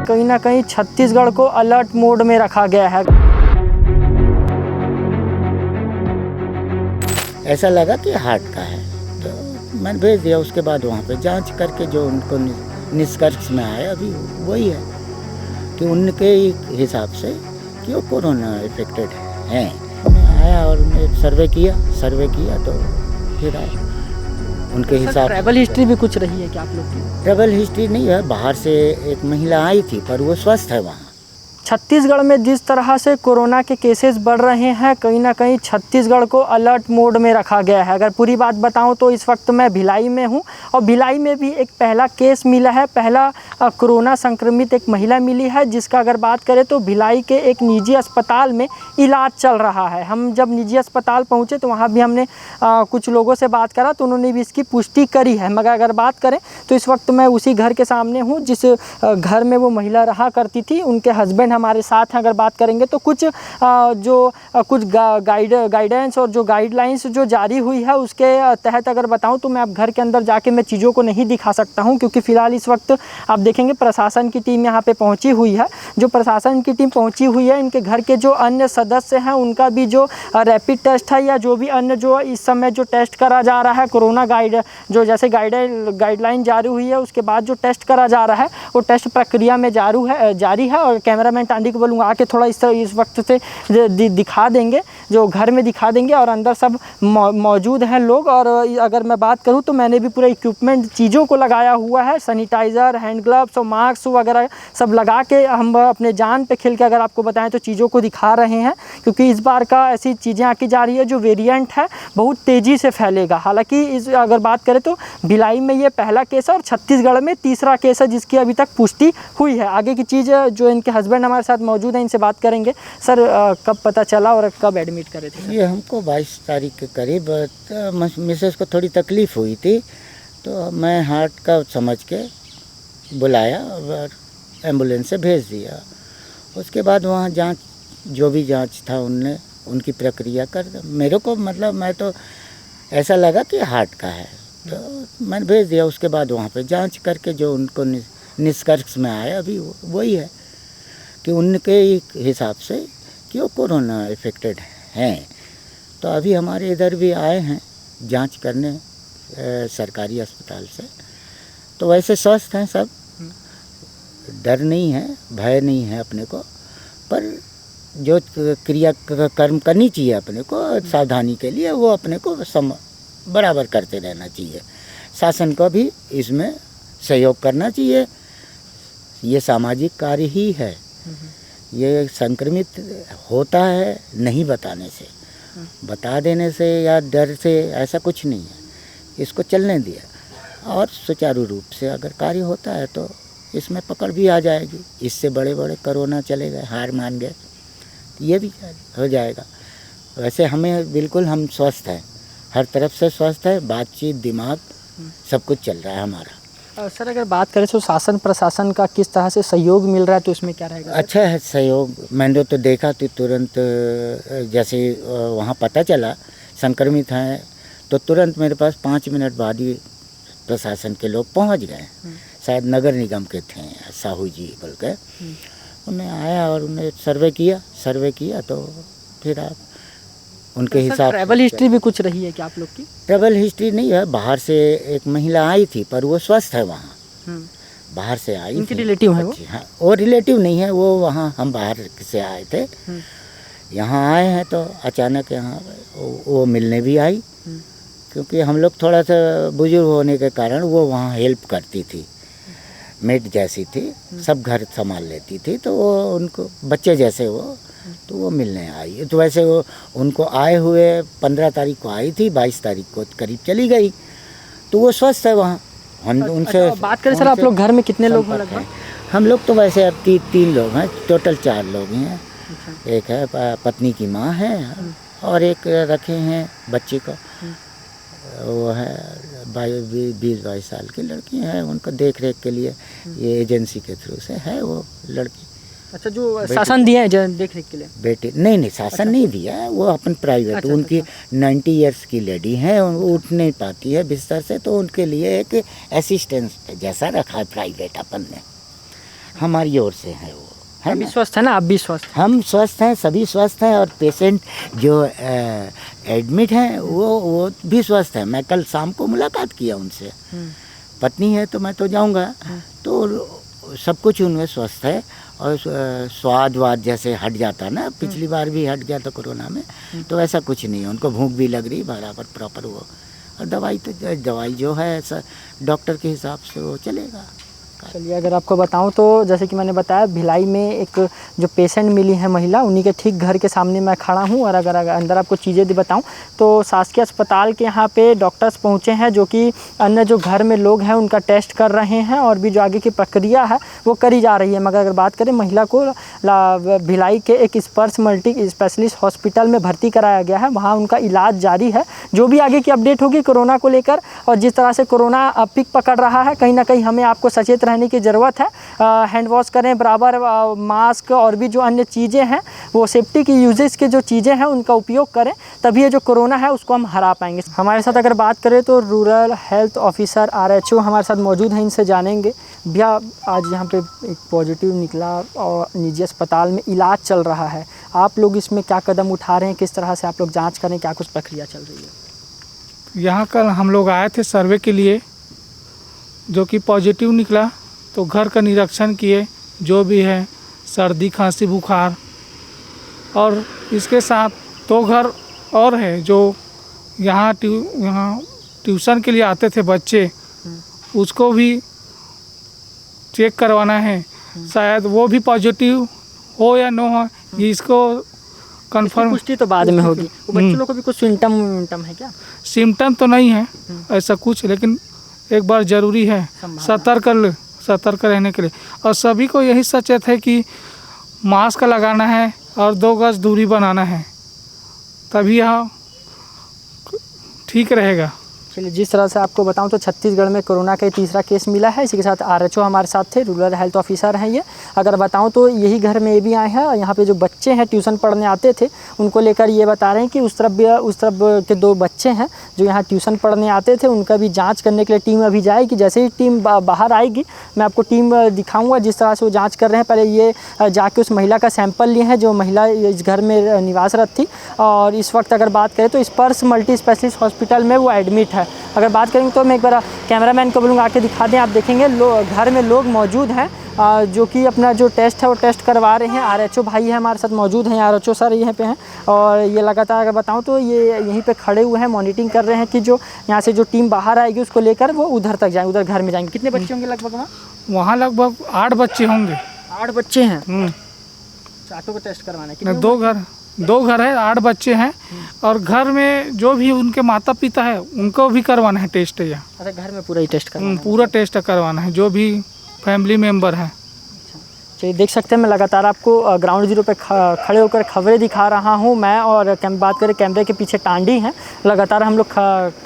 कहीं ना कहीं छत्तीसगढ़ को अलर्ट मोड में रखा गया है। ऐसा लगा कि हार्ट का है तो मैंने भेज दिया। उसके बाद वहाँ पे जांच करके जो उनको निष्कर्ष में आया अभी वही है कि उनके हिसाब से कि वो कोरोना इफेक्टेड हैं। मैं आया और सर्वे किया तो फिर आया उनके हिसाब। ट्रैवल हिस्ट्री भी कुछ रही है क्या आप लोग की? ट्रैवल हिस्ट्री नहीं है, बाहर से एक महिला आई थी पर वो स्वस्थ है वहाँ। छत्तीसगढ़ में जिस तरह से कोरोना के केसेस बढ़ रहे हैं, कहीं ना कहीं छत्तीसगढ़ को अलर्ट मोड में रखा गया है। अगर पूरी बात बताऊं तो इस वक्त मैं भिलाई में हूं और भिलाई में भी एक पहला केस मिला है। पहला कोरोना संक्रमित एक महिला मिली है, जिसका अगर बात करें तो भिलाई के एक निजी अस्पताल में इलाज चल रहा है। हम जब निजी अस्पताल पहुँचे तो वहाँ भी हमने कुछ लोगों से बात करा तो उन्होंने भी इसकी पुष्टि करी है। मगर अगर बात करें तो इस वक्त मैं उसी घर के सामने हूँ जिस घर में वो महिला रहा करती थी। उनके हस्बैंड हमारे साथ हैं। अगर बात करेंगे तो कुछ गाइडेंस और जो गाइडलाइंस जो जारी हुई है उसके तहत अगर बताऊं तो मैं अब घर के अंदर जाके मैं चीज़ों को नहीं दिखा सकता हूं, क्योंकि फ़िलहाल इस वक्त आप देखेंगे प्रशासन की टीम यहां पे पहुंची हुई है। जो प्रशासन की टीम पहुंची हुई है, इनके घर के जो अन्य सदस्य हैं उनका भी जो रैपिड टेस्ट है या जो भी अन्य जो इस समय जो टेस्ट करा जा रहा है कोरोना जो जैसे गाइडलाइन जारी हुई है उसके बाद जो टेस्ट करा जा रहा है वो टेस्ट प्रक्रिया में जारी है। और कैमरामैन टांडी को बोलूँगा आके थोड़ा इस वक्त से दिखा देंगे, जो घर में दिखा देंगे और अंदर सब मौजूद हैं लोग। और अगर मैं बात करूं तो मैंने भी पूरा इक्विपमेंट चीज़ों को लगाया हुआ है, सैनिटाइज़र, हैंड ग्लव्स और मास्क वगैरह सब लगा के हम अपने जान पे खेल के अगर आपको बताएं तो चीज़ों को दिखा रहे हैं। क्योंकि इस बार का ऐसी चीज़ें आकी जा रही है जो वेरिएंट है बहुत तेज़ी से फैलेगा। हालाँकि इस अगर बात करें तो भिलाई में ये पहला केस है और छत्तीसगढ़ में तीसरा केस है जिसकी अभी तक पुष्टि हुई है। आगे की चीज़ जो इनके हस्बैंड हमारे साथ मौजूद हैं, इनसे बात करेंगे। सर कब पता चला और कब एडमिट करे थे? ये हमको 22 तारीख के करीब मिसेस को थोड़ी तकलीफ़ हुई थी तो मैं हार्ट का समझ के बुलाया और एम्बुलेंस से भेज दिया। उसके बाद वहाँ जांच जो भी जांच था उनने उनकी प्रक्रिया कर मेरे को मतलब मैं तो ऐसा लगा कि हार्ट का है तो मैंने भेज दिया। उसके बाद वहाँ पे जांच करके जो उनको निष्कर्ष में आया अभी वही है कि उनके हिसाब से कि वो कोरोना इफेक्टेड हैं। तो अभी हमारे इधर भी आए हैं जांच करने सरकारी अस्पताल से। तो वैसे स्वस्थ हैं सब, डर नहीं है, भय नहीं है अपने को, पर जो कर्म करनी चाहिए अपने को सावधानी के लिए वो अपने को बराबर करते रहना चाहिए। शासन को भी इसमें सहयोग करना चाहिए। ये सामाजिक कार्य ही है। ये संक्रमित होता है नहीं बताने से, बता देने से या डर से ऐसा कुछ नहीं है। इसको चलने दिया और सुचारू रूप से अगर कार्य होता है तो इसमें पकड़ भी आ जाएगी। इससे बड़े बड़े कोरोना चले गए, हार मान गए, ये भी हो जाएगा। वैसे हमें बिल्कुल हम स्वस्थ हैं, हर तरफ से स्वस्थ है, बातचीत, दिमाग सब कुछ चल रहा है हमारा। सर अगर बात करें तो शासन प्रशासन का किस तरह से सहयोग मिल रहा है तो इसमें क्या रहेगा? अच्छा है सहयोग। मैंने तो देखा तो तुरंत जैसे वहाँ पता चला संक्रमित हैं तो तुरंत मेरे पास 5 मिनट बाद ही प्रशासन के लोग पहुँच गए। शायद नगर निगम के थे साहू जी बोल के, उन्हें आया और उन्हें सर्वे किया तो फिर आप उनके हिसाब। ट्रैवल हिस्ट्री भी कुछ रही है क्या आप लोग की? ट्रैवल हिस्ट्री नहीं है, बाहर से एक महिला आई थी पर वो स्वस्थ है वहाँ। बाहर से आई उनकी रिलेटिव है वो? हाँ, वो रिलेटिव नहीं है, वो वहाँ हम बाहर से आए थे। यहाँ आए हैं तो अचानक यहाँ वो मिलने भी आई, क्योंकि हम लोग थोड़ा सा बुजुर्ग होने के कारण वो वहाँ हेल्प करती थी, मेड जैसी थी, सब घर संभाल लेती थी। तो वो उनको बच्चे जैसे तो वो मिलने आई। तो वैसे वो उनको आए हुए 15 तारीख को आई थी, 22 तारीख को करीब चली गई। तो वो स्वस्थ है वहाँ। हम उनसे बात करें सर, आप लोग घर में कितने लोग हैं लगभग? हम लोग तो वैसे अब 3 लोग हैं, टोटल 4 लोग हैं। एक है पत्नी की माँ है और एक रखे हैं बच्चे को, वो है 20-22 साल की लड़की है। उनको देख रेख के लिए ये एजेंसी के थ्रू से है वो लड़की। अच्छा, जो शासन दिया है देख रेख के लिए? बेटी नहीं शासन नहीं दिया है, वो अपन प्राइवेट। उनकी 90 इयर्स की लेडी है, वो उठ नहीं पाती है बिस्तर से, तो उनके लिए एक असिस्टेंस जैसा रखा है प्राइवेट अपन ने। हमारी ओर से है वो, है अभी ना। स्वस्थ है ना, आप भी स्वस्थ हम स्वस्थ हैं, सभी स्वस्थ हैं, और पेशेंट जो एडमिट हैं वो भी स्वस्थ हैं। मैं कल शाम को मुलाकात किया उनसे, हैं? पत्नी है तो मैं तो जाऊंगा, तो सब कुछ उनमें स्वस्थ है। और स्वाद वाद जैसे हट जाता ना, पिछली बार भी हट गया था कोरोना में, तो ऐसा कुछ नहीं है। उनको भूख भी लग रही बराबर प्रॉपर वो, और दवाई जो है डॉक्टर के हिसाब से वो चलेगा। चलिए, अगर आपको बताऊं तो जैसे कि मैंने बताया, भिलाई में एक जो पेशेंट मिली है महिला, उन्हीं के ठीक घर के सामने मैं खड़ा हूं। और अगर अंदर आपको चीज़ें बताऊं तो शासकीय अस्पताल के यहाँ पे डॉक्टर्स पहुंचे हैं, जो कि अन्य जो घर में लोग हैं उनका टेस्ट कर रहे हैं, और भी जो आगे की प्रक्रिया है वो करी जा रही है। मगर अगर बात करें, महिला को भिलाई के एक स्पर्श मल्टी स्पेशलिस्ट हॉस्पिटल में भर्ती कराया गया है, वहाँ उनका इलाज जारी है। जो भी आगे की अपडेट होगी कोरोना को लेकर, और जिस तरह से कोरोना पिक पकड़ रहा है, कहीं ना कहीं हमें आपको सचेत रहने की ज़रूरत है। हैंड वॉश करें बराबर, मास्क और भी जो अन्य चीज़ें हैं, वो सेफ्टी की यूजेस के जो चीज़ें हैं उनका उपयोग करें, तभी ये जो कोरोना है उसको हम हरा पाएंगे। हमारे साथ अगर बात करें तो रूरल हेल्थ ऑफिसर RHO हमारे साथ मौजूद हैं, इनसे जानेंगे। भैया, आज यहाँ पे एक पॉजिटिव निकला और निजी अस्पताल में इलाज चल रहा है, आप लोग इसमें क्या कदम उठा रहे हैं, किस तरह से आप लोग जाँच करें, क्या कुछ प्रक्रिया चल रही है? यहाँ कल हम लोग आए थे सर्वे के लिए, जो कि पॉजिटिव निकला, तो घर का निरीक्षण किए, जो भी है सर्दी खांसी बुखार, और इसके साथ 2 घर और है जो यहाँ ट्यूशन के लिए आते थे बच्चे, उसको भी चेक करवाना है। शायद वो भी पॉजिटिव हो या न हो, ये इसको कंफर्म पुष्टि तो बाद में होगी। वो बच्चों लोग को भी कुछ सिम्टम है क्या? सिम्टम तो नहीं है ऐसा कुछ, लेकिन एक बार ज़रूरी है सतर्क रहने के लिए। और सभी को यही सचेत है कि मास्क लगाना है और 2 गज दूरी बनाना है, तभी यह ठीक रहेगा। चलिए, जिस तरह से आपको बताऊं तो छत्तीसगढ़ में कोरोना का तीसरा केस मिला है। इसी के साथ RHO हमारे साथ थे, रूरल हेल्थ ऑफिसर हैं ये। अगर बताऊं तो यही घर में ये भी आए हैं, और यहाँ पे जो बच्चे हैं ट्यूशन पढ़ने आते थे, उनको लेकर ये बता रहे हैं कि उस तरफ के 2 बच्चे हैं जो यहाँ ट्यूशन पढ़ने आते थे, उनका भी जाँच करने के लिए टीम अभी जाएगी। जैसे ही टीम बाहर आएगी मैं आपको टीम दिखाऊँगा, जिस तरह से वो जाँच कर रहे हैं। पहले ये जाके उस महिला का सैंपल लिए हैं, जो महिला इस घर में निवासरत थी, और इस वक्त अगर बात करें तो स्पर्श मल्टी स्पेशलिस्ट हॉस्पिटल में वो एडमिट है। अगर बात करेंगे तो मैं एक बार कैमरामैन को बोलूँगा आके दिखा दें। आप देखेंगे घर में लोग मौजूद हैं, जो कि अपना जो टेस्ट है वो टेस्ट करवा रहे हैं। RHO भाई है हमारे साथ मौजूद हैं, RHO सर यहाँ पे हैं, और ये लगातार अगर बताऊँ तो ये यहीं पे खड़े हुए हैं, मॉनिटरिंग कर रहे हैं कि जो यहाँ से जो टीम बाहर आएगी उसको लेकर वो उधर तक जाएंगे, उधर घर में जाएंगे। कितने बच्चे होंगे लगभग वहाँ लगभग 8 बच्चे होंगे। 8 बच्चे हैं। 8 को टेस्ट करवाना है? 2 घर है, 8 बच्चे हैं, और घर में जो भी उनके माता पिता है उनको भी करवाना है टेस्ट। यहाँ अच्छा, घर में पूरा ही टेस्ट करवाना है? पूरा टेस्ट करवाना है, जो भी फैमिली मेम्बर है। चलिए, देख सकते हैं मैं लगातार आपको ग्राउंड जीरो पे खड़े होकर खबरें दिखा रहा हूं मैं, और बात करें कैमरे के पीछे टांडी हैं, लगातार हम लोग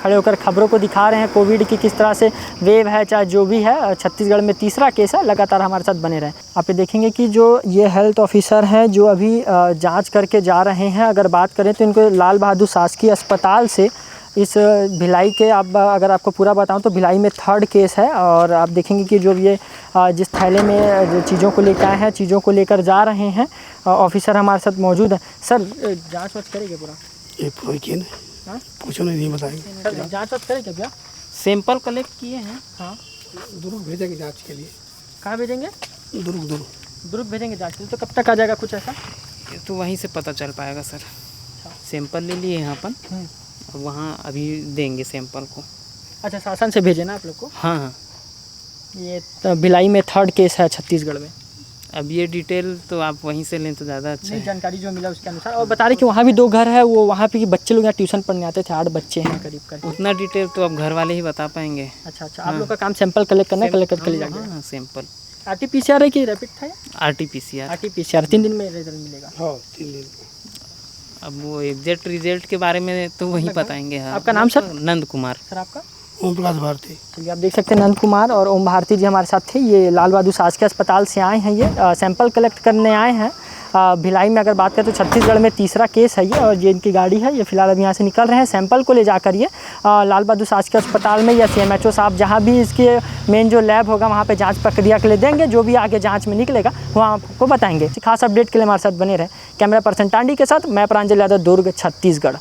खड़े होकर खबरों को दिखा रहे हैं। कोविड की किस तरह से वेव है, चाहे जो भी है, छत्तीसगढ़ में तीसरा केस है। लगातार हमारे साथ बने रहें। आप ये देखेंगे कि जो ये हेल्थ ऑफिसर हैं जो अभी जाँच करके जा रहे हैं, अगर बात करें तो इनको लाल बहादुर शासकीय अस्पताल से इस भिलाई के, अगर आपको पूरा बताऊं तो भिलाई में 3rd केस है। और आप देखेंगे कि जो ये जिस थैले में जो चीज़ों को लेकर आए हैं, चीज़ों को लेकर जा रहे हैं, ऑफिसर हमारे साथ मौजूद है। सर, जांच वाच करेंगे पूरा? ये पूछो नहीं बताएंगे। सर, जांच वाच करेंगे क्या? सैंपल कलेक्ट किए हैं। हाँ, दुर्ग भेजेंगे जांच के लिए। कहाँ भेजेंगे? दुर्ग भेजेंगे जांच के लिए। तो कब तक आ जाएगा कुछ ऐसा? ये तो वहीं से पता चल पाएगा सर। सैंपल ले लिए यहाँ पर, और वहाँ अभी देंगे सैंपल को। अच्छा, शासन से भेजे ना आप लोग को? हाँ, ये तो भिलाई में 3rd केस है छत्तीसगढ़ में। अब ये डिटेल तो आप वहीं से लें तो ज़्यादा अच्छा नहीं, है। जानकारी जो मिला उसके अनुसार। और बता रहे कि वहाँ भी 2 घर है, वो वहाँ पे बच्चे लोग यहाँ ट्यूशन पढ़ने आते थे, 8 बच्चे हैं करीब। उतना डिटेल तो अब घर वाले ही बता पाएंगे। अच्छा, आप लोग का काम सैंपल कलेक्ट करना है, कलेक्ट करके ले जाएंगे। हाँ, सैंपल RT-PCR है कि रैपिड था? RT-PCR। RT-PCR 3 दिन में रिजल्ट मिलेगा। हाँ, 3 दिन। अब वो एग्जैक्ट रिजल्ट के बारे में तो वही बताएंगे। हाँ। आपका नाम सर? नंद कुमार। सर, आपका? ओम प्रकाश भारती। चलिए, आप देख सकते हैं नंद कुमार और ओम भारती जी हमारे साथ थे। ये लाल बहादुर शासकीय अस्पताल से आए हैं, ये सैंपल कलेक्ट करने आए हैं। भिलाई में अगर बात करें तो छत्तीसगढ़ में तीसरा केस है ये, और ये इनकी गाड़ी है। ये फिलहाल अब यहाँ से निकल रहे हैं, सैंपल को ले जाकर ये लाल बहादुर शासकीय अस्पताल में या CMHO साहब जहाँ भी इसके मेन जो लैब होगा वहाँ पे जांच प्रक्रिया के लिए देंगे। जो भी आगे जांच में निकलेगा वो आपको बताएंगे। खास अपडेट के लिए हमारे साथ बने रहे। कैमरा पर्सन टांडी के साथ मैं प्रांजल यादव, दुर्ग, छत्तीसगढ़।